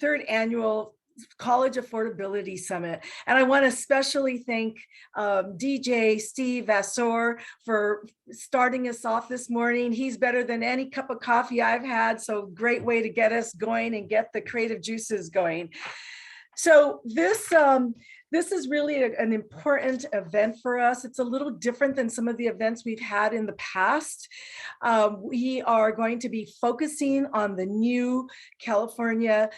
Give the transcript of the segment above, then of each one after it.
third annual College Affordability Summit. And I want to especially thank DJ Steve Vassor for starting us off this morning. He's better than any cup of coffee I've had. So great way to get us going and get the creative juices going. So this is really an important event for us. It's a little different than some of the events we've had in the past. We are going to be focusing on the new California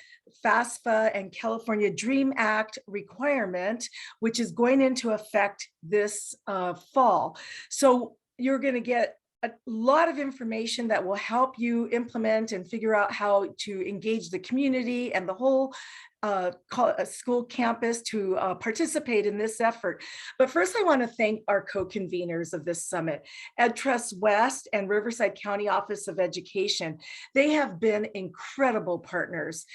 FAFSA and California DREAM Act requirement, which is going into effect this fall. So you're going to get a lot of information that will help you implement and figure out how to engage the community and the whole school campus to participate in this effort. But first, I want to thank our co-conveners of this summit, EdTrust West and Riverside County Office of Education. They have been incredible partners.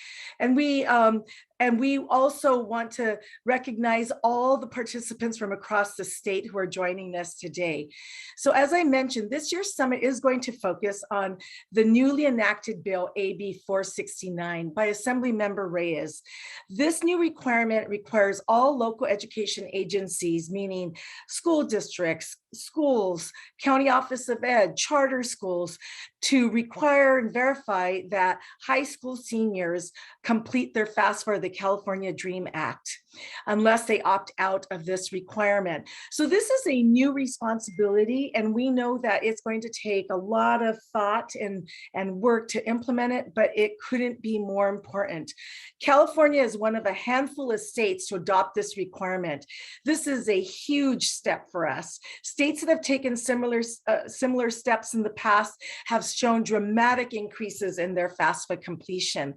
And we also want to recognize all the participants from across the state who are joining us today. So as I mentioned, this year's summit is going to focus on the newly enacted bill AB469 by Assemblymember Reyes. This new requirement requires all local education agencies, meaning school districts, schools, county office of ed, charter schools, to require and verify that high school seniors complete their FAFSA, the California DREAM Act, unless they opt out of this requirement. So this is a new responsibility, and we know that it's going to take a lot of thought and work to implement it, but it couldn't be more important. California is one of a handful of states to adopt this requirement. This is a huge step for us. States that have taken similar steps in the past have shown dramatic increases in their FAFSA completion.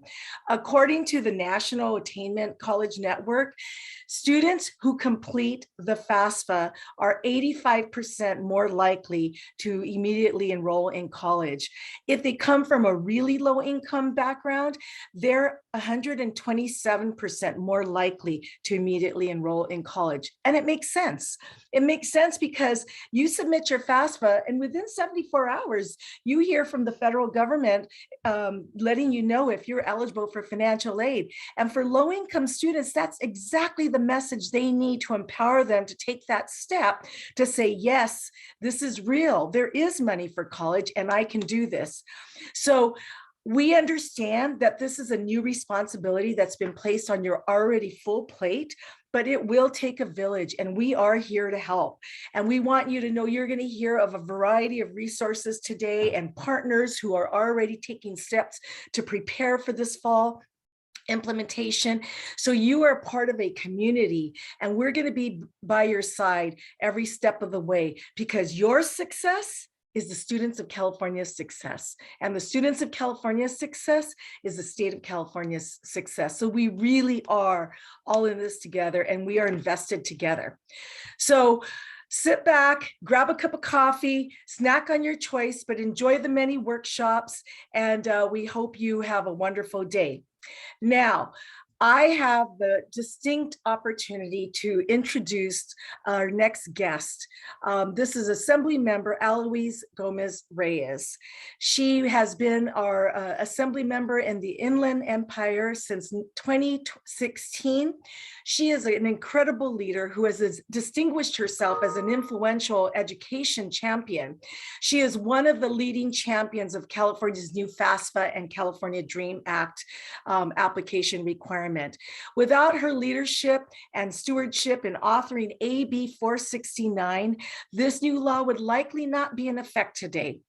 According to the National Attainment College Network, students who complete the FAFSA are 85% more likely to immediately enroll in college. If they come from a really low income background, they're 127% more likely to immediately enroll in college. And it makes sense. It makes sense because you submit your FAFSA and within 74 hours, you hear from the federal government letting you know if you're eligible for financial aid. And for low-income students, that's exactly the message they need to empower them to take that step to say, yes, this is real. There is money for college and I can do this. So we understand that this is a new responsibility that's been placed on your already full plate, but it will take a village and we are here to help. And we want you to know you're going to hear of a variety of resources today and partners who are already taking steps to prepare for this fall implementation. So you are part of a community and we're going to be by your side every step of the way, because your success is the students of California's success. And the students of California's success is the state of California's success. So we really are all in this together and we are invested together. So sit back, grab a cup of coffee, snack on your choice, but enjoy the many workshops. And we hope you have a wonderful day. Now, I have the distinct opportunity to introduce our next guest. This is Assembly Member Eloise Gomez Reyes. She has been our Assembly Member in the Inland Empire since 2016. She is an incredible leader who has distinguished herself as an influential education champion. She is one of the leading champions of California's new FAFSA and California DREAM Act application requirement. Without her leadership and stewardship in authoring AB 469, this new law would likely not be in effect today.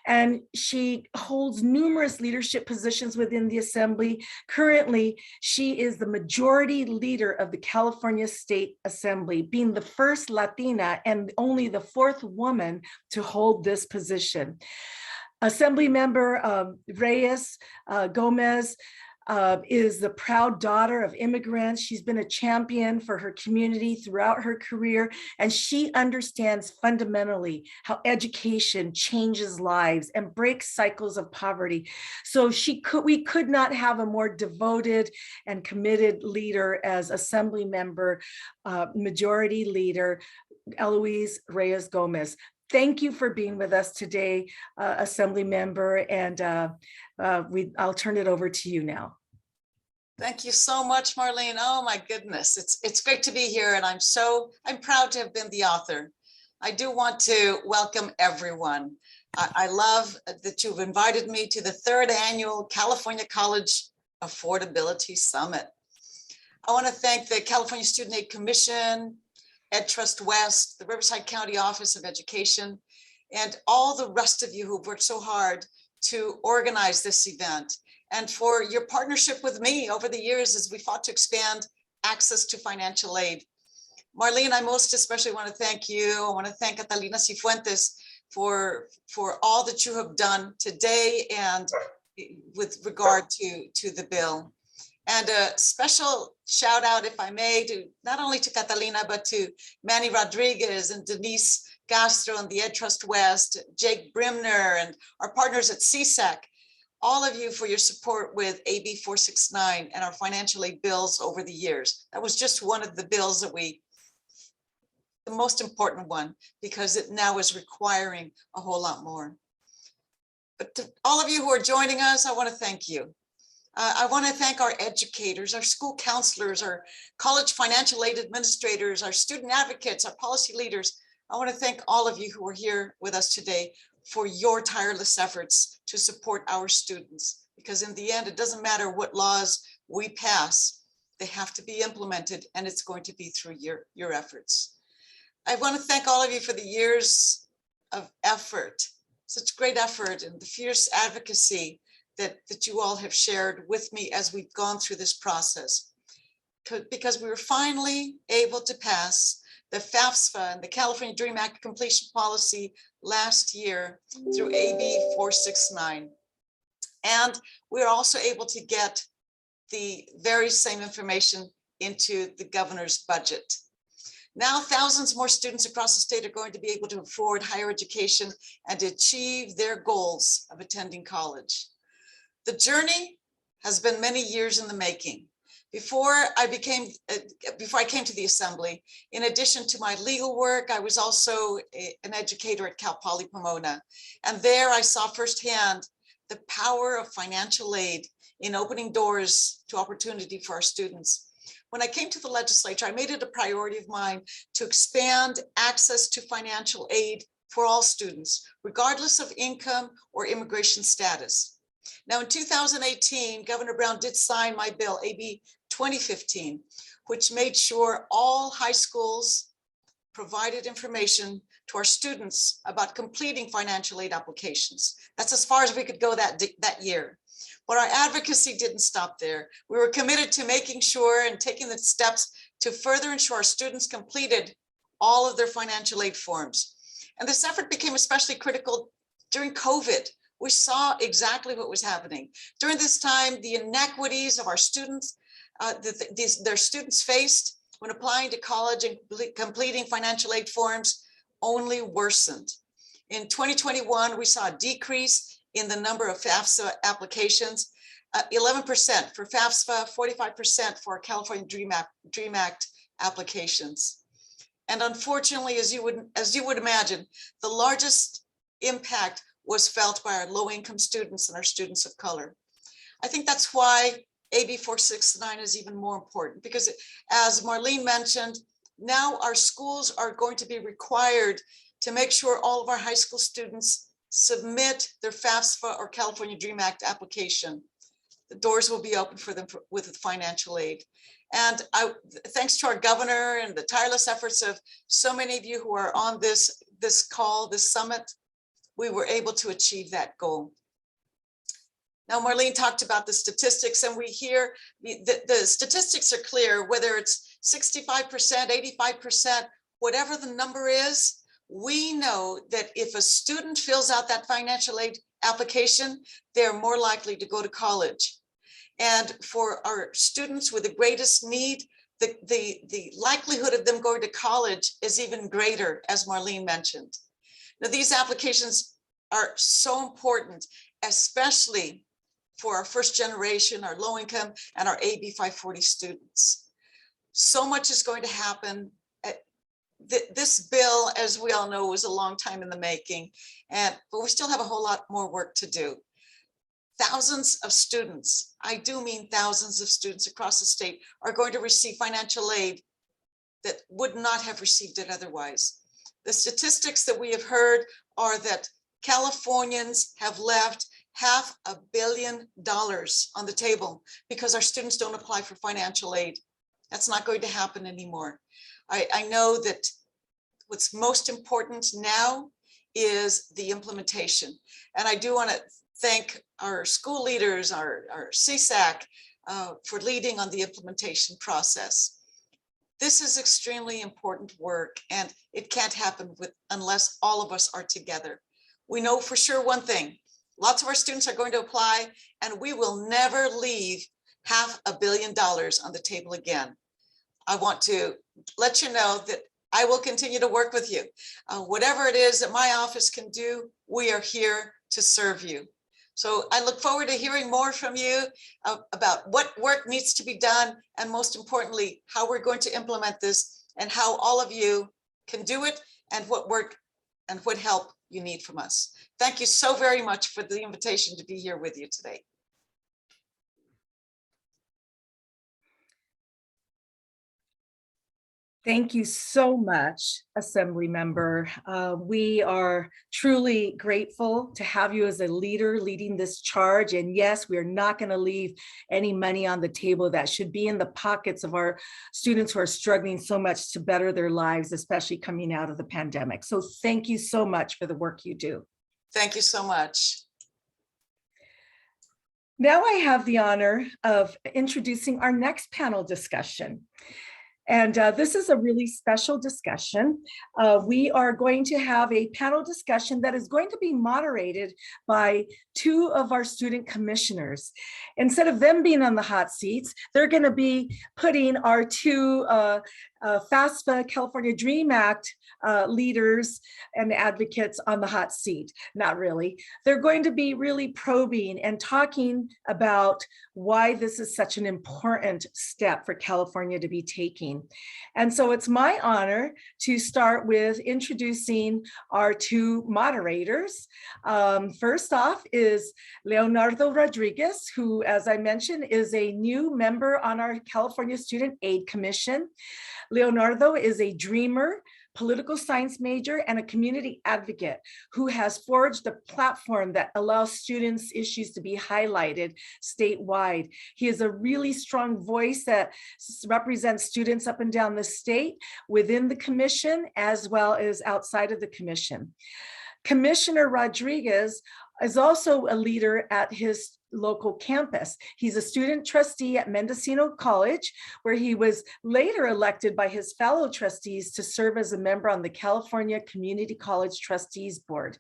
And she holds numerous leadership positions within the Assembly. Currently, she is the majority leader of the California State Assembly, being the first Latina and only the fourth woman to hold this position. Assembly Member Reyes Gomez is the proud daughter of immigrants. She's been a champion for her community throughout her career, and she understands fundamentally how education changes lives and breaks cycles of poverty. So we could not have a more devoted and committed leader as Assembly Member, Majority Leader Eloise Reyes Gomez. Thank you for being with us today, Assembly Member, and I'll turn it over to you now. Thank you so much, Marlene. Oh my goodness, it's great to be here, and I'm proud to have been the author. I do want to welcome everyone. I love that you've invited me to the 3rd annual California College Affordability Summit. I want to thank the California Student Aid Commission, Ed Trust West, the Riverside County Office of Education, and all the rest of you who've worked so hard to organize this event, and for your partnership with me over the years as we fought to expand access to financial aid. Marlene, I most especially want to thank you. I want to thank Catalina Cifuentes for all that you have done today and with regard to the bill. And a special shout out, if I may, to not only to Catalina, but to Manny Rodriguez and Denise Castro and the Ed Trust West, Jake Brimner, and our partners at CSAC, all of you for your support with AB 469 and our financial aid bills over the years. That was just one of the bills that the most important one, because it now is requiring a whole lot more. But to all of you who are joining us, I want to thank you. I want to thank our educators, our school counselors, our college financial aid administrators, our student advocates, our policy leaders. I want to thank all of you who are here with us today for your tireless efforts to support our students, because in the end, it doesn't matter what laws we pass, they have to be implemented, and it's going to be through your efforts. I want to thank all of you for the years of effort, such great effort, and the fierce advocacy that you all have shared with me as we've gone through this process, because we were finally able to pass the FAFSA and the California Dream Act completion policy last year through AB 469. And we're also able to get the very same information into the governor's budget. Now, thousands more students across the state are going to be able to afford higher education and to achieve their goals of attending college. The journey has been many years in the making. Before I came to the Assembly, in addition to my legal work, I was also an educator at Cal Poly Pomona. And there I saw firsthand the power of financial aid in opening doors to opportunity for our students. When I came to the legislature, I made it a priority of mine to expand access to financial aid for all students, regardless of income or immigration status. Now, in 2018, Governor Brown did sign my bill, AB 2015, which made sure all high schools provided information to our students about completing financial aid applications. That's as far as we could go that year. But our advocacy didn't stop there. We were committed to making sure and taking the steps to further ensure our students completed all of their financial aid forms. And this effort became especially critical during COVID. We saw exactly what was happening. During this time, the inequities of our students, their students faced when applying to college and completing financial aid forms only worsened. In 2021, we saw a decrease in the number of FAFSA applications, 11% for FAFSA, 45% for California Dream Act applications. And unfortunately, as you would imagine, the largest impact was felt by our low-income students and our students of color. I think that's why AB 469 is even more important, because as Marlene mentioned, now our schools are going to be required to make sure all of our high school students submit their FAFSA or California Dream Act application. The doors will be open for them with financial aid. And thanks to our governor and the tireless efforts of so many of you who are on this call, this summit, we were able to achieve that goal. Now, Marlene talked about the statistics, and we hear the statistics are clear, whether it's 65%, 85%, whatever the number is, we know that if a student fills out that financial aid application, they're more likely to go to college. And for our students with the greatest need, the likelihood of them going to college is even greater, as Marlene mentioned. Now, these applications are so important, especially for our first generation, our low income, and our AB 540 students. So much is going to happen. This bill, as we all know, was a long time in the making, but we still have a whole lot more work to do. thousands of students, I do mean thousands of students across the state, are going to receive financial aid that would not have received it otherwise. The statistics that we have heard are that Californians have left $500 million on the table because our students don't apply for financial aid. That's not going to happen anymore. I know that what's most important now is the implementation. And I do want to thank our school leaders, our CSAC, for leading on the implementation process. This is extremely important work, and it can't happen unless all of us are together. We know for sure one thing: lots of our students are going to apply, and we will never leave $500 million on the table again. I want to let you know that I will continue to work with you. Whatever it is that my office can do, we are here to serve you. So I look forward to hearing more from you about what work needs to be done, and most importantly, how we're going to implement this and how all of you can do it, and what work and what help you need from us. Thank you so very much for the invitation to be here with you today. Thank you so much, Assembly Member. We are truly grateful to have you as a leader leading this charge. And yes, we are not going to leave any money on the table that should be in the pockets of our students who are struggling so much to better their lives, especially coming out of the pandemic. So thank you so much for the work you do. Thank you so much. Now I have the honor of introducing our next panel discussion. And this is a really special discussion. We are going to have a panel discussion that is going to be moderated by two of our student commissioners. Instead of them being on the hot seats, they're going to be putting our two FAFSA California Dream Act leaders and advocates on the hot seat. Not really. They're going to be really probing and talking about why this is such an important step for California to be taking. And so it's my honor to start with introducing our two moderators. First off is Leonardo Rodriguez, who, as I mentioned, is a new member on our California Student Aid Commission. Leonardo is a dreamer, political science major, and a community advocate who has forged a platform that allows students' issues to be highlighted statewide. He is a really strong voice that represents students up and down the state, within the commission, as well as outside of the commission. Commissioner Rodriguez is also a leader at his local campus. He's a student trustee at Mendocino College, where he was later elected by his fellow trustees to serve as a member on the California Community College Trustees Board.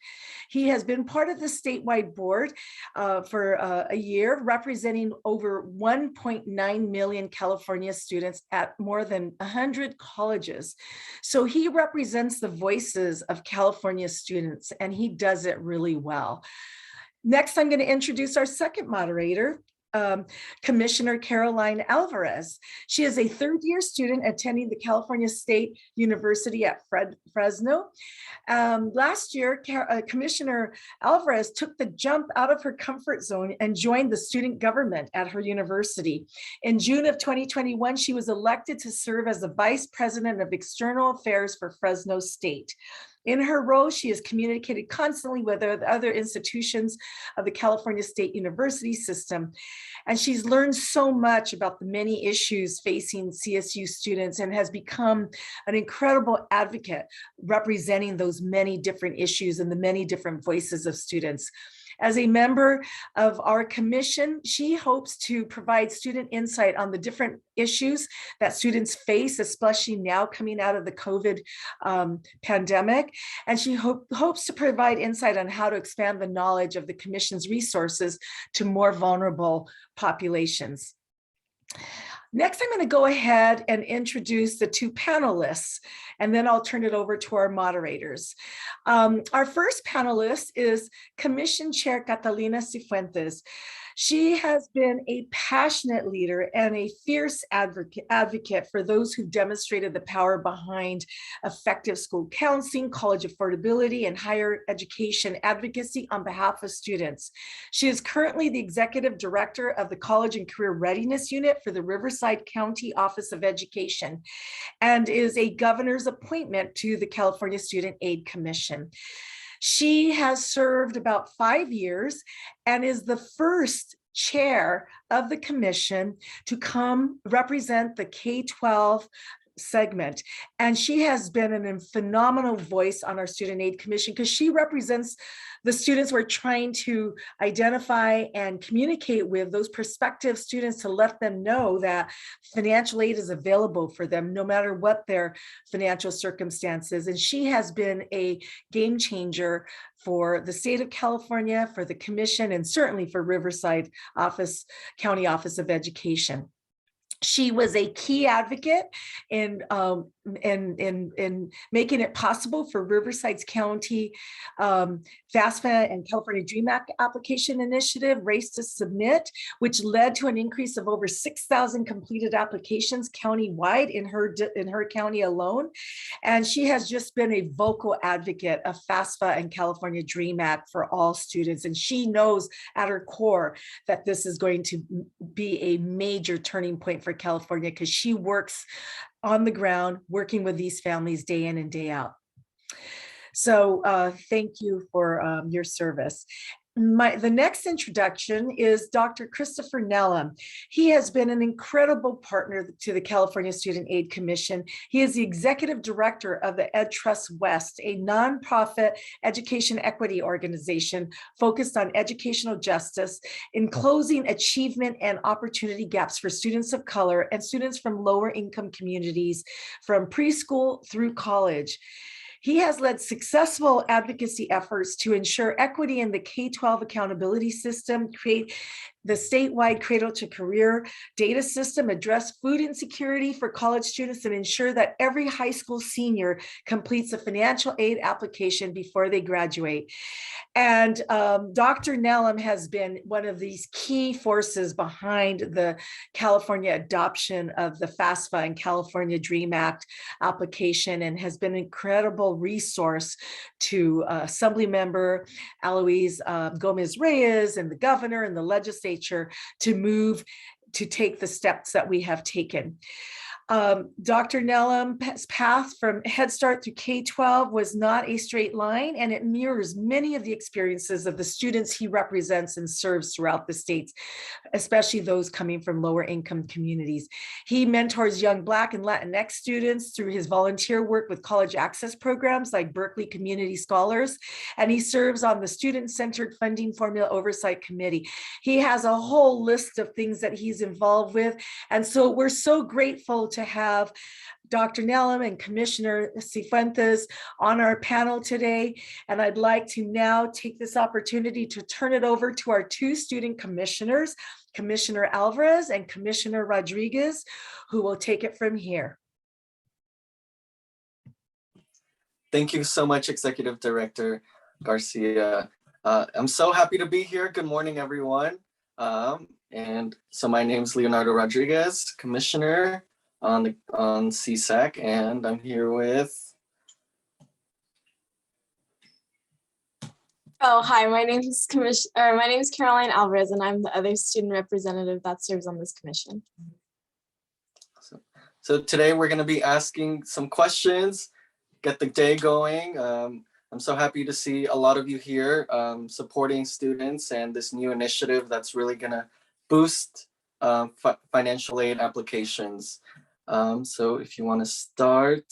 He has been part of the statewide board for a year, representing over 1.9 million California students at more than 100 colleges. So he represents the voices of California students, and he does it really well. Next, I'm going to introduce our second moderator, Commissioner Caroline Alvarez. She is a third-year student attending the California State University at Fresno. Last year, Commissioner Alvarez took the jump out of her comfort zone and joined the student government at her university. In June of 2021, she was elected to serve as the Vice President of External Affairs for Fresno State. In her role, she has communicated constantly with other institutions of the California State University system. And she's learned so much about the many issues facing CSU students and has become an incredible advocate representing those many different issues and the many different voices of students. As a member of our commission, she hopes to provide student insight on the different issues that students face, especially now coming out of the COVID pandemic. And she hopes to provide insight on how to expand the knowledge of the commission's resources to more vulnerable populations. Next, I'm going to go ahead and introduce the two panelists, and then I'll turn it over to our moderators. Our first panelist is Commission Chair Catalina Cifuentes. She has been a passionate leader and a fierce advocate for those who demonstrated the power behind effective school counseling, college affordability, and higher education advocacy on behalf of students. She is currently the executive director of the College and Career Readiness Unit for the Riverside County Office of Education and is a governor's appointment to the California Student Aid Commission. She has served about 5 years and is the first chair of the commission to come represent the K-12 segment. And she has been a phenomenal voice on our Student Aid Commission because she represents the students we're trying to identify and communicate with, those prospective students, to let them know that financial aid is available for them no matter what their financial circumstances. And she has been a game changer for the state of California, for the commission, and certainly for Riverside County Office of Education. She was a key advocate in making it possible for Riverside's County FAFSA and California Dream Act application initiative Race to Submit, which led to an increase of over 6,000 completed applications countywide in her county alone. And she has just been a vocal advocate of FAFSA and California Dream Act for all students. And she knows at her core that this is going to be a major turning point for California because she works on the ground working with these families day in and day out. So thank you for your service. The next introduction is Dr. Christopher Nella. He has been an incredible partner to the California Student Aid Commission. He is the executive director of the Ed Trust West, a nonprofit education equity organization focused on educational justice in closing achievement and opportunity gaps for students of color and students from lower income communities from preschool through college. He has led successful advocacy efforts to ensure equity in the K-12 accountability system, create the statewide Cradle to Career data system, address food insecurity for college students, and ensure that every high school senior completes a financial aid application before they graduate. And Dr. Nellum has been one of these key forces behind the California adoption of the FAFSA and California Dream Act application, and has been an incredible resource to Assembly Member Eloise Gomez Reyes and the governor and the legislature to move to take the steps that we have taken. Dr. Nellum's path from Head Start through K-12 was not a straight line, and it mirrors many of the experiences of the students he represents and serves throughout the states, especially those coming from lower income communities. He mentors young Black and Latinx students through his volunteer work with college access programs like Berkeley Community Scholars, and he serves on the Student-Centered Funding Formula Oversight Committee. He has a whole list of things that he's involved with, and so we're so grateful to have Dr. Nellum and Commissioner Cifuentes on our panel today. And I'd like to now take this opportunity to turn it over to our two student commissioners, Commissioner Alvarez and Commissioner Rodriguez, who will take it from here. Thank you so much, Executive Director Garcia. I'm so happy to be here. Good morning, everyone. And so my name is Leonardo Rodriguez, Commissioner on CSAC, and I'm here with. Oh, hi, my name is Caroline Alvarez, and I'm the other student representative that serves on this commission. So today we're going to be asking some questions, get the day going. I'm so happy to see a lot of you here supporting students and this new initiative that's really going to boost financial aid applications. So if you want to start.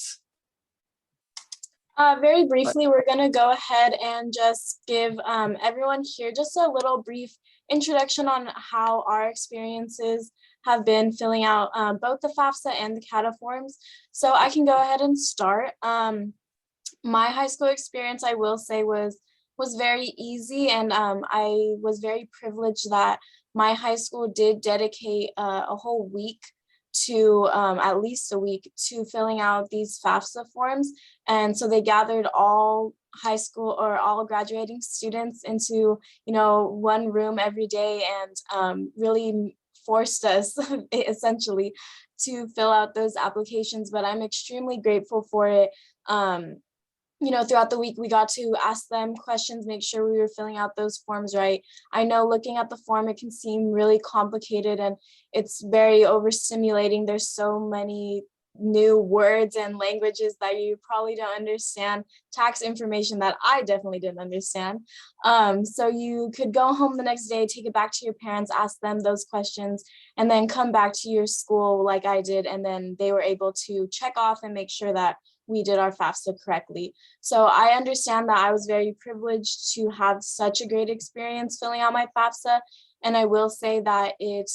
Very briefly, we're going to go ahead and just give everyone here just a little brief introduction on how our experiences have been filling out both the FAFSA and the CATA forms. So I can go ahead and start. My high school experience, I will say, was very easy, and I was very privileged that my high school did dedicate a whole week to at least a week to filling out these FAFSA forms. And so they gathered all high school or all graduating students into, one room every day and really forced us essentially to fill out those applications. But I'm extremely grateful for it. Throughout the week, we got to ask them questions, make sure we were filling out those forms right. I know looking at the form, it can seem really complicated and it's very overstimulating. There's so many new words and languages that you probably don't understand, tax information that I definitely didn't understand. So you could go home the next day, take it back to your parents, ask them those questions, and then come back to your school like I did. And then they were able to check off and make sure that we did our FAFSA correctly. So I understand that I was very privileged to have such a great experience filling out my FAFSA. And I will say that it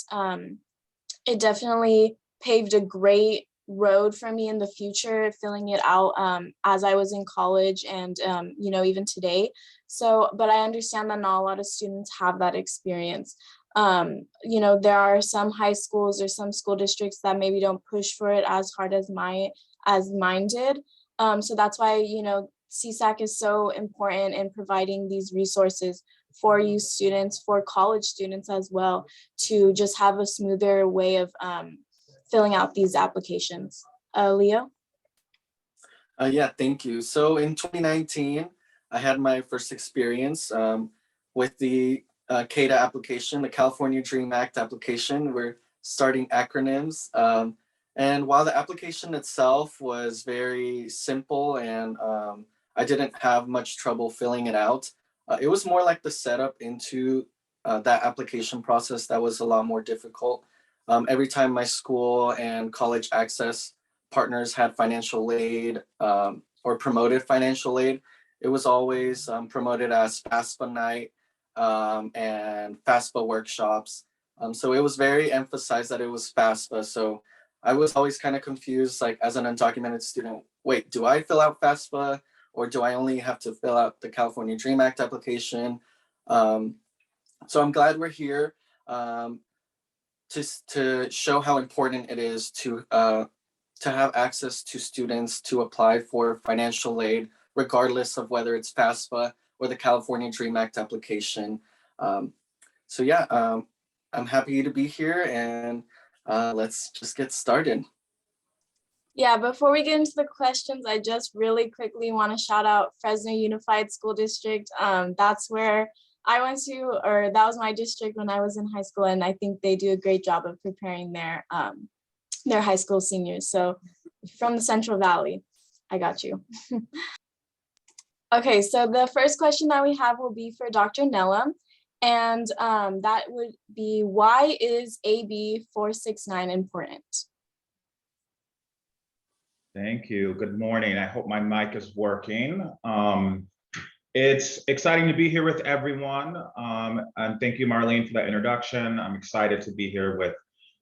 definitely paved a great road for me in the future, filling it out as I was in college and, even today. So, but I understand that not a lot of students have that experience. There are some high schools or some school districts that maybe don't push for it as hard as mine did. So that's why, CSAC is so important in providing these resources for you students, for college students as well, to just have a smoother way of filling out these applications. Leo? Yeah, thank you. So in 2019, I had my first experience with the CADA application, the California Dream Act application. We're starting acronyms. And while the application itself was very simple and I didn't have much trouble filling it out, it was more like the setup into that application process that was a lot more difficult. Every time my school and college access partners had financial aid or promoted financial aid, it was always promoted as FAFSA night and FAFSA workshops. So it was very emphasized that it was FAFSA. So I was always kind of confused, like as an undocumented student, wait, do I fill out FAFSA or do I only have to fill out the California Dream Act application? So I'm glad we're here to show how important it is to have access to students to apply for financial aid, regardless of whether it's FAFSA or the California Dream Act application. So yeah, I'm happy to be here and let's just get started. Yeah, before we get into the questions, I just really quickly want to shout out Fresno Unified School District. That's where I went to, or that was my district when I was in high school, and I think they do a great job of preparing their high school seniors. So from the Central Valley, I got you. Okay, so the first question that we have will be for Dr. Nella, and that would be, why is AB469 important? Thank you. Good morning. I hope my mic is working. It's exciting to be here with everyone. And thank you, Marlene, for that introduction. I'm excited to be here with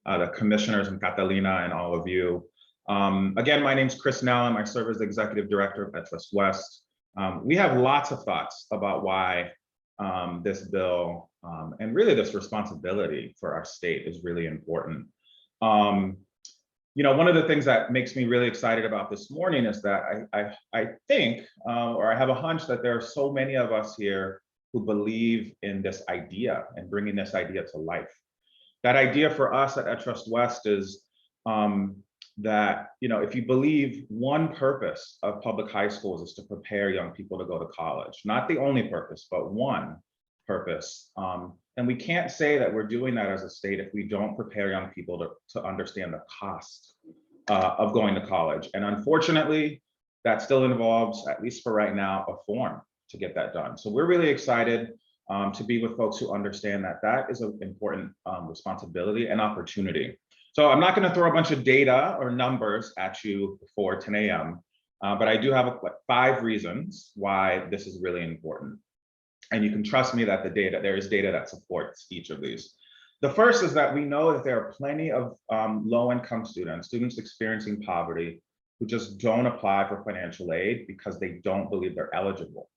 the commissioners and Catalina and all of you. Again, my name's Chris Nellum. I serve as the executive director of Trust West. We have lots of thoughts about why this bill and really this responsibility for our state is really important. One of the things that makes me really excited about this morning is that I think, or I have a hunch that there are so many of us here who believe in this idea and bringing this idea to life. That idea for us at Trust West is that, if you believe one purpose of public high schools is to prepare young people to go to college, not the only purpose, but one purpose. And we can't say that we're doing that as a state if we don't prepare young people to understand the cost of going to college. And unfortunately, that still involves, at least for right now, a form to get that done. So we're really excited to be with folks who understand that that is an important responsibility and opportunity. So I'm not going to throw a bunch of data or numbers at you before 10 a.m., but I do have 5 reasons why this is really important. And you can trust me that there is data that supports each of these. The first is that we know that there are plenty of low-income students experiencing poverty, who just don't apply for financial aid because they don't believe they're eligible.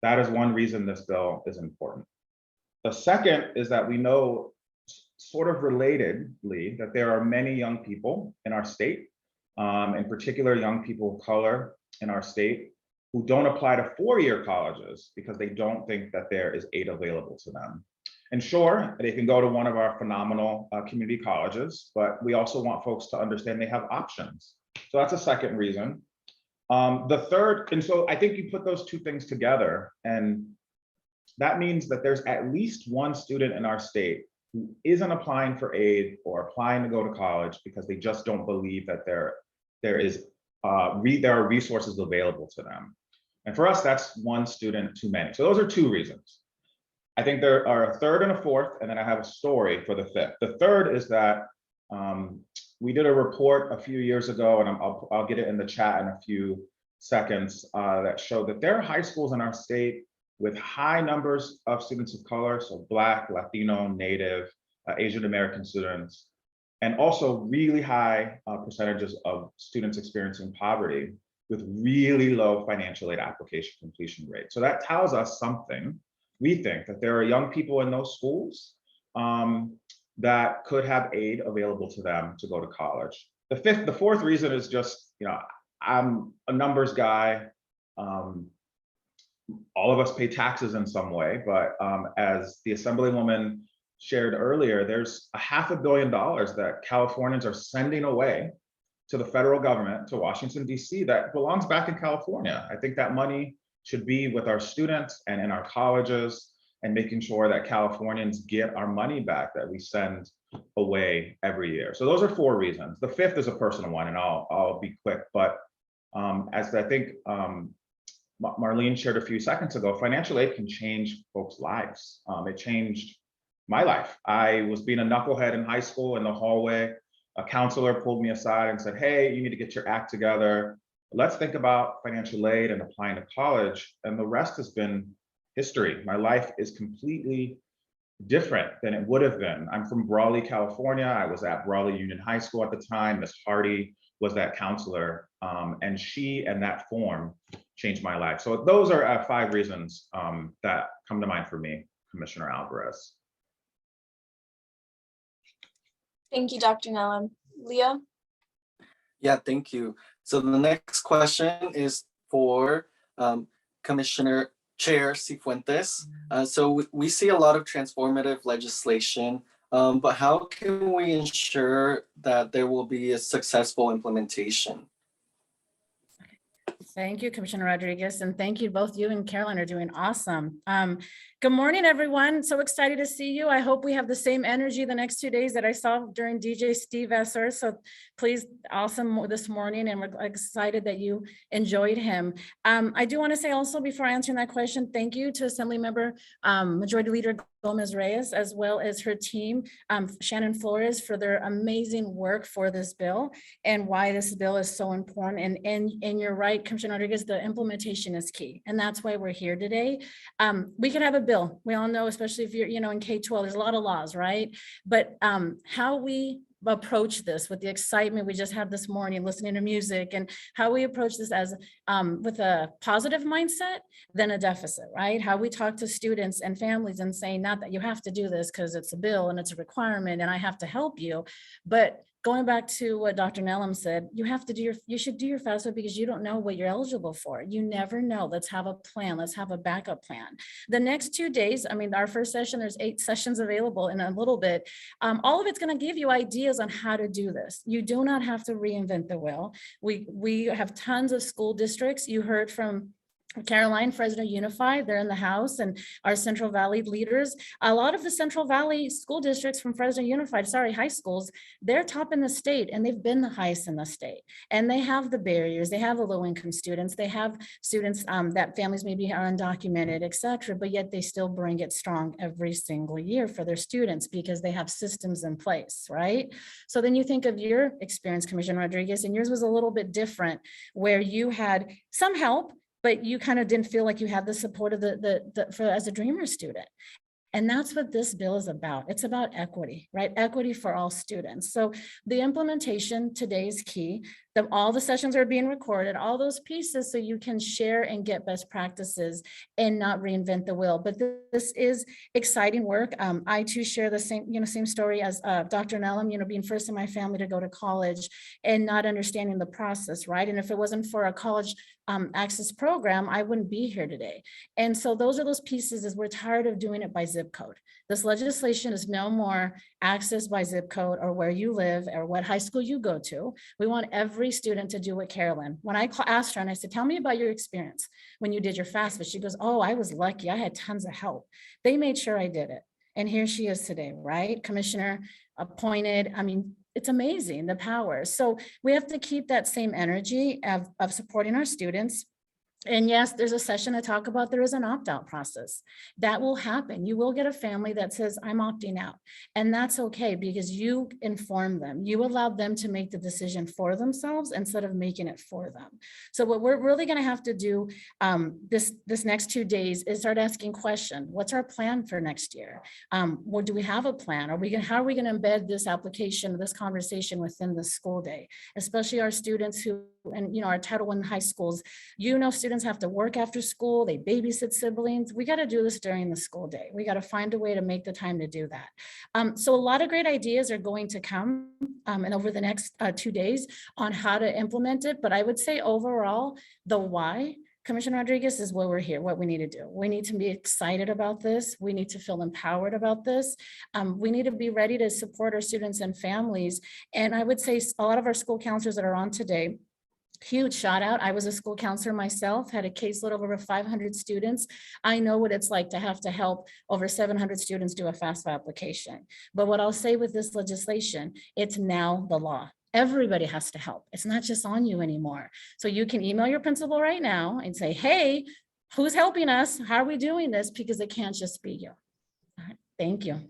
That is one reason this bill is important. The second is that we know, sort of relatedly, that there are many young people in our state, in particular young people of color in our state, who don't apply to four-year colleges because they don't think that there is aid available to them. And sure, they can go to one of our phenomenal community colleges, but we also want folks to understand they have options. So that's a second reason. The third, and so I think you put those two things together, and that means that there's at least one student in our state who isn't applying for aid or applying to go to college because they just don't believe that there are resources available to them. And for us, that's one student too many. So those are two reasons. I think there are a third and a fourth, and then I have a story for the fifth. The third is that we did a report a few years ago, and I'll get it in the chat in a few seconds, that showed that there are high schools in our state with high numbers of students of color, so Black, Latino, Native, Asian American students, and also really high percentages of students experiencing poverty with really low financial aid application completion rate. So that tells us something. We think that there are young people in those schools that could have aid available to them to go to college. The fourth reason is just, I'm a numbers guy. All of us pay taxes in some way, but as the Assemblywoman shared earlier, there's $500 million that Californians are sending away to the federal government, to Washington, D.C., that belongs back in California. I think that money should be with our students and in our colleges, and making sure that Californians get our money back that we send away every year. So those are four reasons. The fifth is a personal one, and I'll be quick, but as I think Marlene shared a few seconds ago, financial aid can change folks' lives. It changed my life. I was being a knucklehead in high school in the hallway. A counselor pulled me aside and said, hey, you need to get your act together. Let's think about financial aid and applying to college. And the rest has been history. My life is completely different than it would have been. I'm from Brawley, California. I was at Brawley Union High School at the time. Miss Hardy was that counselor, and she and that form changed my life. So those are 5 reasons that come to mind for me, Commissioner Alvarez. Thank you, Dr. Nellum. Leah? Yeah, thank you. So the next question is for Commissioner Chair Cifuentes. So we see a lot of transformative legislation, but how can we ensure that there will be a successful implementation? Thank you, Commissioner Rodriguez, and thank you. Both you and Caroline are doing awesome. Good morning, everyone. So excited to see you. I hope we have the same energy the next 2 days that I saw during DJ Steve Esser. So please, awesome this morning, and we're excited that you enjoyed him. I do want to say also, before answering that question, thank you to Assemblymember Majority Leader Gomez Reyes, as well as her team, Shannon Flores, for their amazing work for this bill and why this bill is so important. And you're right, Commissioner Rodriguez, the implementation is key. And that's why we're here today. We can have a bill. We all know, especially if you're, in K-12, there's a lot of laws, right? But how we approach this with the excitement we just had this morning, listening to music, and how we approach this as with a positive mindset than a deficit, right? How we talk to students and families and saying, not that you have to do this because it's a bill and it's a requirement and I have to help you, but going back to what Dr. Nellum said, you should do your FAFSA because you don't know what you're eligible for. You never know. Let's have a plan. Let's have a backup plan. The next 2 days, our first session, there's 8 sessions available in a little bit. All of it's going to give you ideas on how to do this. You do not have to reinvent the wheel. We have tons of school districts. You heard from Caroline, Fresno Unified, they're in the house, and our Central Valley leaders. A lot of the Central Valley school districts from Fresno Unified, high schools, they're top in the state, and they've been the highest in the state. And they have the barriers, they have the low income students, they have students that families maybe are undocumented, et cetera, but yet they still bring it strong every single year for their students because they have systems in place, right? So then you think of your experience, Commissioner Rodriguez, and yours was a little bit different, where you had some help, but you kind of didn't feel like you had the support of as a Dreamer student. And that's what this bill is about. It's about equity, right? Equity for all students. So the implementation today is key. All the sessions are being recorded, all those pieces, so you can share and get best practices and not reinvent the wheel. But this is exciting work. I too share the same story as Dr. Nellum, being first in my family to go to college and not understanding the process, right? And if it wasn't for a college access program, I wouldn't be here today. And so those are those pieces is we're tired of doing it by zip code. This legislation is no more access by zip code or where you live or what high school you go to. We want every student to do what Carolyn. When I asked her and I said, tell me about your experience when you did your FAFSA, she goes, oh, I was lucky. I had tons of help. They made sure I did it. And here she is today, right? Commissioner appointed. I mean, it's amazing, the power. So we have to keep that same energy of supporting our students. And yes, there's a session to talk about, there is an opt-out process. That will happen. You will get a family that says, I'm opting out. And that's okay because you inform them. You allowed them to make the decision for themselves instead of making it for them. So what we're really gonna have to do this next 2 days is start asking questions. What's our plan for next year? Or do we have a plan? How are we gonna embed this application, this conversation within the school day? Especially our students who, and our Title I high schools, students have to work after school, they babysit siblings. We got to do this during the school day. We got to find a way to make the time to do that. So a lot of great ideas are going to come and over the next 2 days on how to implement it. But I would say overall, the why, Commissioner Rodriguez, is what we're here, what we need to do. We need to be excited about this. We need to feel empowered about this. We need to be ready to support our students and families. And I would say a lot of our school counselors that are on today, huge shout out. I was a school counselor myself, had a caseload of over 500 students. I know what it's like to have to help over 700 students do a FAFSA application. But what I'll say with this legislation, it's now the law. Everybody has to help. It's not just on you anymore. So you can email your principal right now and say, hey, who's helping us? How are we doing this? Because it can't just be you. All right. Thank you.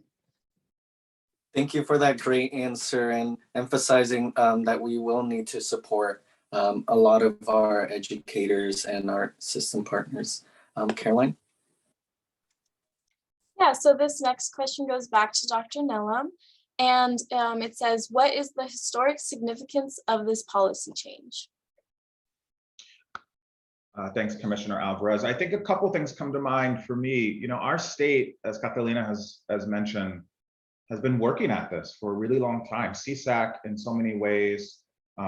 Thank you for that great answer and emphasizing that we will need to support a lot of our educators and our system partners. Caroline? Yeah, so this next question goes back to Dr. Nellum, and it says, what is the historic significance of this policy change? Thanks, Commissioner Alvarez. I think a couple things come to mind for me. Our state, as Catalina has mentioned, has been working at this for a really long time. CSAC, in so many ways,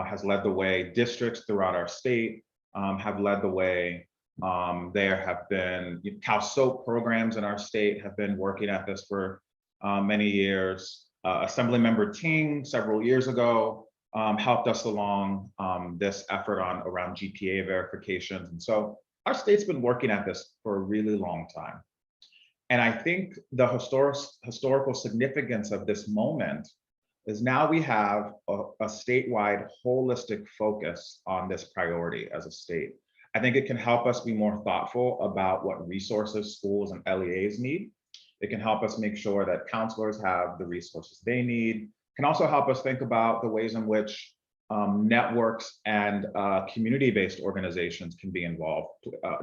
has led the way. Districts throughout our state have led the way. There have been CalSOAP programs in our state have been working at this for many years. Assemblymember Ting several years ago helped us along this effort around GPA verifications. And so our state's been working at this for a really long time. And I think the historical significance of this moment is now we have a statewide holistic focus on this priority as a state. I think it can help us be more thoughtful about what resources schools and LEAs need. It can help us make sure that counselors have the resources they need. It can also help us think about the ways in which networks and community-based organizations can be involved.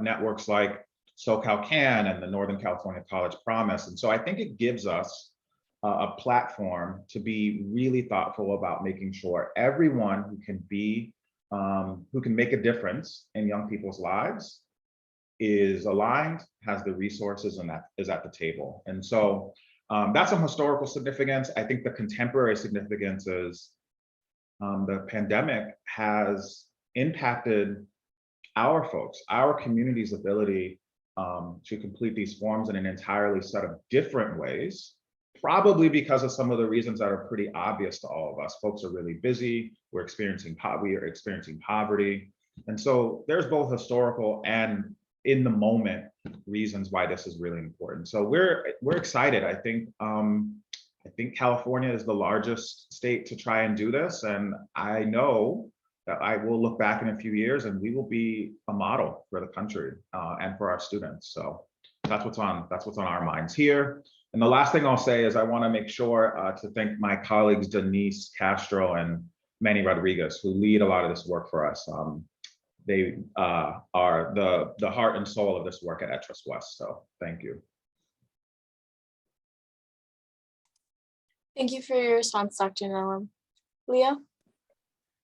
Networks like SoCal Can and the Northern California College Promise. And so I think it gives us a platform to be really thoughtful about making sure everyone who can make a difference in young people's lives is aligned, has the resources, and that is at the table. And so that's some historical significance. I think the contemporary significance is the pandemic has impacted our folks, our community's ability to complete these forms in an entirely set of different ways. Probably because of some of the reasons that are pretty obvious to all of us. Folks are really busy. We are experiencing poverty. And so there's both historical and in the moment reasons why this is really important. So we're excited. I think California is the largest state to try and do this. And I know that I will look back in a few years and we will be a model for the country and for our students. So that's what's on our minds here. And the last thing I'll say is I want to make sure to thank my colleagues, Denise Castro and Manny Rodriguez, who lead a lot of this work for us. They are the heart and soul of this work at Ettrust West. So thank you. Thank you for your response, Dr. Nellum. Leo?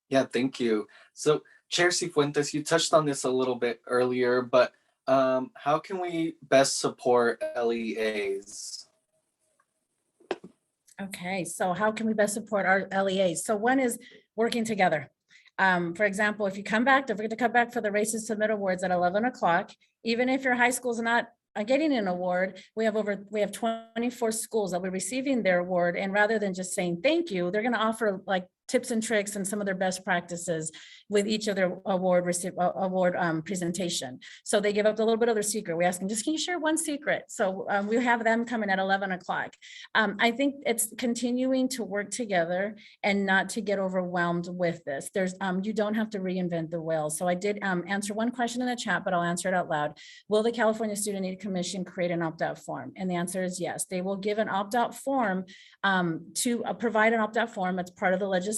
Yeah, thank you. So Chair Cifuentes, you touched on this a little bit earlier, but how can we best support LEAs? Okay, so how can we best support our LEAs? So one is working together. For example, if you come back, don't forget to come back for the Race to Submit awards at 11 o'clock. Even if your high school is not getting an award, we have 24 schools that will be receiving their award. And rather than just saying thank you, they're going to offer like tips and tricks and some of their best practices with each of their award presentation. So they give up a little bit of their secret. We ask them, just can you share one secret? So we have them coming at 11 o'clock. I think it's continuing to work together and not to get overwhelmed with this. You don't have to reinvent the wheel. So I did answer one question in the chat, but I'll answer it out loud. Will the California Student Aid Commission create an opt-out form? And the answer is yes. They will give an opt-out form to provide an opt-out form as part of the legislation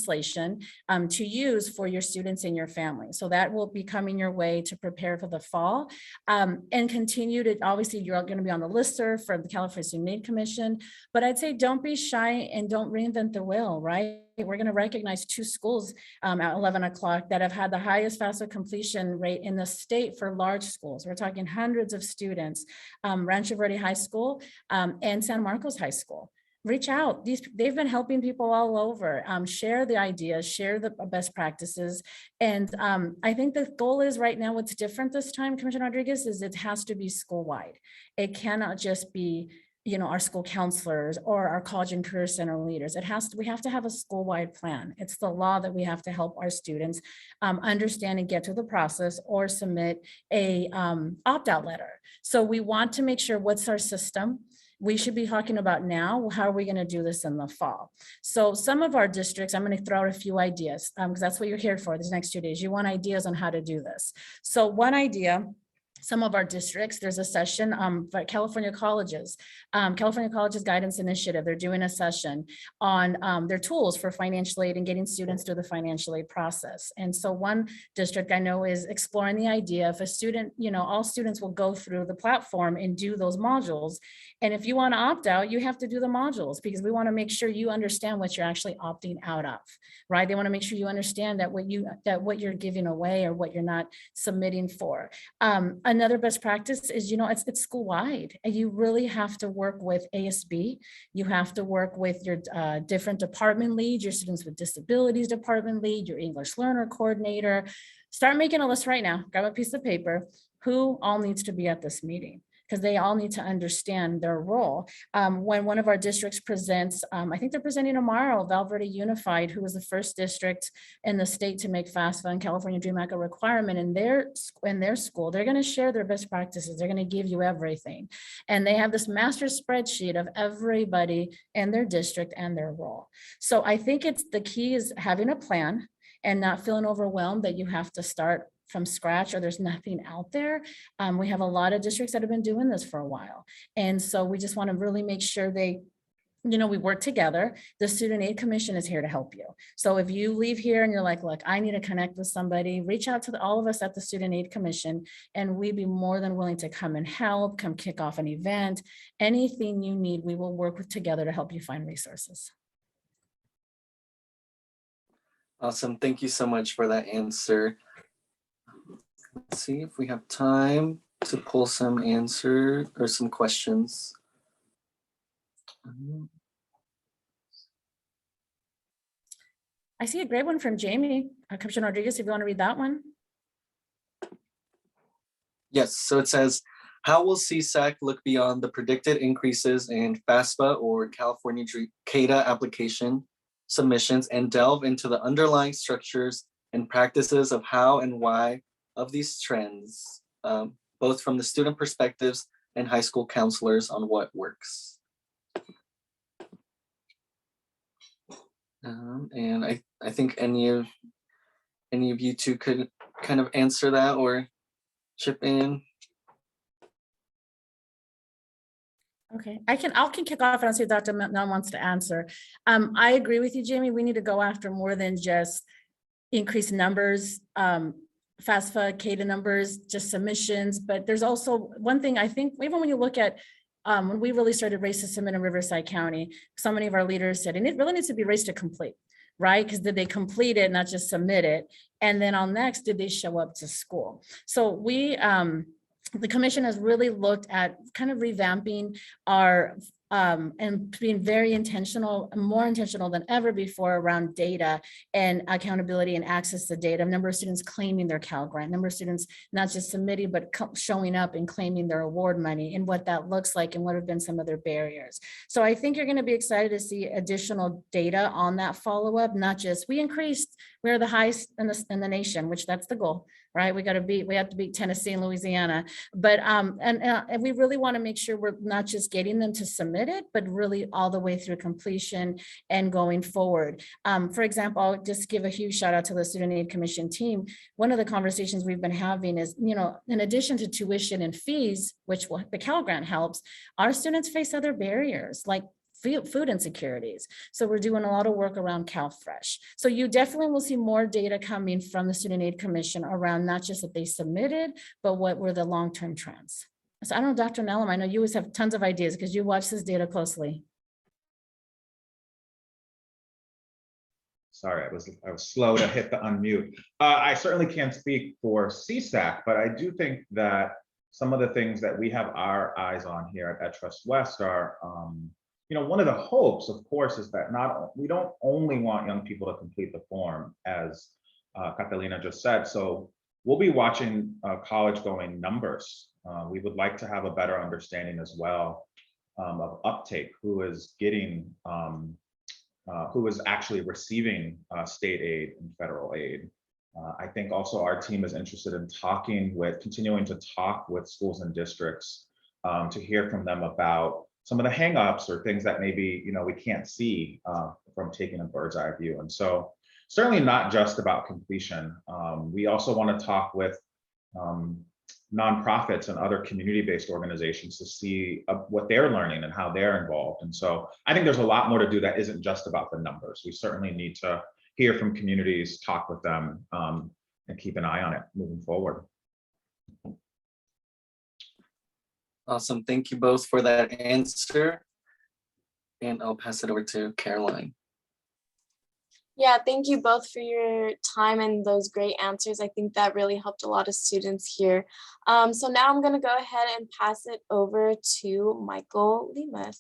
to use for your students and your family. So that will be coming your way to prepare for the fall and continue to, obviously you're going to be on the listserv for the California Student Aid Commission, but I'd say don't be shy and don't reinvent the wheel, right? We're going to recognize 2 schools at 11 o'clock that have had the highest FAFSA completion rate in the state for large schools. We're talking hundreds of students, Rancho Verde High School and San Marcos High School. Reach out. They've been helping people all over. Share the ideas, share the best practices. And I think the goal is right now, what's different this time, Commissioner Rodriguez, is it has to be school-wide. It cannot just be, our school counselors or our college and career center leaders. We have to have a school-wide plan. It's the law that we have to help our students understand and get to the process or submit a opt-out letter. So we want to make sure what's our system. We should be talking about now, how are we going to do this in the fall? So some of our districts, I'm going to throw out a few ideas because that's what you're here for these next 2 days. You want ideas on how to do this. So one idea, some of our districts, there's a session for California Colleges Guidance Initiative. They're doing a session on their tools for financial aid and getting students through the financial aid process. And so one district I know is exploring the idea if a student, all students will go through the platform and do those modules. And if you want to opt out, you have to do the modules because we want to make sure you understand what you're actually opting out of, right? They want to make sure you understand that what you're giving away or what you're not submitting for. Another best practice is, it's school-wide, and you really have to work with ASB. You have to work with your different department leads, your students with disabilities department lead, your English learner coordinator. Start making a list right now. Grab a piece of paper. Who all needs to be at this meeting? Because they all need to understand their role. When one of our districts presents, I think they're presenting tomorrow, Valverde Unified, who was the first district in the state to make FAFSA and California Dream Act a requirement in their school. They're gonna share their best practices. They're gonna give you everything. And they have this master spreadsheet of everybody in their district and their role. So I think the key is having a plan and not feeling overwhelmed that you have to start from scratch or there's nothing out there. We have a lot of districts that have been doing this for a while. And so we just want to really make sure we work together. The Student Aid Commission is here to help you. So if you leave here and you're like, look, I need to connect with somebody, reach out to all of us at the Student Aid Commission, and we'd be more than willing to come and help, come kick off an event, anything you need, we will work together to help you find resources. Awesome. Thank you so much for that answer. Let's see if we have time to pull some answers or some questions. I see a great one from Jamie. Commissioner Rodriguez, if you want to read that one. Yes, so it says, how will CSAC look beyond the predicted increases in FAFSA or California CADA application submissions and delve into the underlying structures and practices of how and why of these trends, both from the student perspectives and high school counselors on what works. And I think any of you two could kind of answer that or chip in. Okay, I can kick off and I'll see if Dr. Nellum wants to answer. I agree with you, Jamie. We need to go after more than just increased numbers, FAFSA, CADA numbers, just submissions. But there's also one thing I think, even when you look at when we really started Race to Submit in Riverside County, so many of our leaders said, and it really needs to be Race to Complete, right? Because did they complete it, not just submit it? And then on next, did they show up to school? So we, the commission has really looked at kind of revamping our and being very intentional, more intentional than ever before around data and accountability and access to data. Number of students claiming their Cal Grant, number of students not just submitting, but showing up and claiming their award money, and what that looks like and what have been some of their barriers. So I think you're going to be excited to see additional data on that follow-up, not just we're the highest in the nation, which that's the goal, right? We have to beat Tennessee and Louisiana, but and we really want to make sure we're not just getting them to submit it, but really all the way through completion and going forward. For example, I'll just give a huge shout out to the Student Aid Commission team. One of the conversations we've been having is, in addition to tuition and fees, which the Cal Grant helps, our students face other barriers like food insecurities. So we're doing a lot of work around CalFresh. So you definitely will see more data coming from the Student Aid Commission around not just that they submitted, but what were the long-term trends. So I don't know, Dr. Nellum, I know you always have tons of ideas because you watch this data closely. Sorry, I was slow to hit the unmute. I certainly can't speak for CSAC, but I do think that some of the things that we have our eyes on here at Trust West are, one of the hopes, of course, is that we don't only want young people to complete the form, as Catalina just said. So we'll be watching college going numbers. We would like to have a better understanding as well of uptake, who is getting, who is actually receiving state aid and federal aid. I think also our team is interested in continuing to talk with schools and districts to hear from them about some of the hangups or things that maybe we can't see from taking a bird's eye view. And so certainly not just about completion. We also want to talk with nonprofits and other community-based organizations to see what they're learning and how they're involved. And so I think there's a lot more to do that isn't just about the numbers. We certainly need to hear from communities, talk with them, and keep an eye on it moving forward. Awesome. Thank you both for that answer. And I'll pass it over to Caroline. Yeah, thank you both for your time and those great answers. I think that really helped a lot of students here. So now I'm going to go ahead and pass it over to Michael Lemus.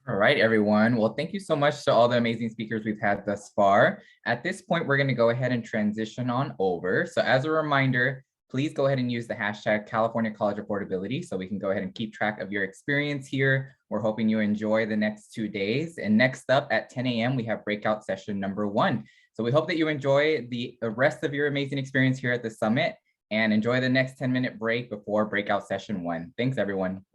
All right, everyone. Well, thank you so much to all the amazing speakers we've had thus far. At this point, we're going to go ahead and transition on over. So as a reminder, please go ahead and use the hashtag California College Affordability so we can go ahead and keep track of your experience here. We're hoping you enjoy the next 2 days. And next up at 10 a.m., we have breakout session number 1. So we hope that you enjoy the rest of your amazing experience here at the summit and enjoy the next 10-minute break before breakout session 1. Thanks, everyone.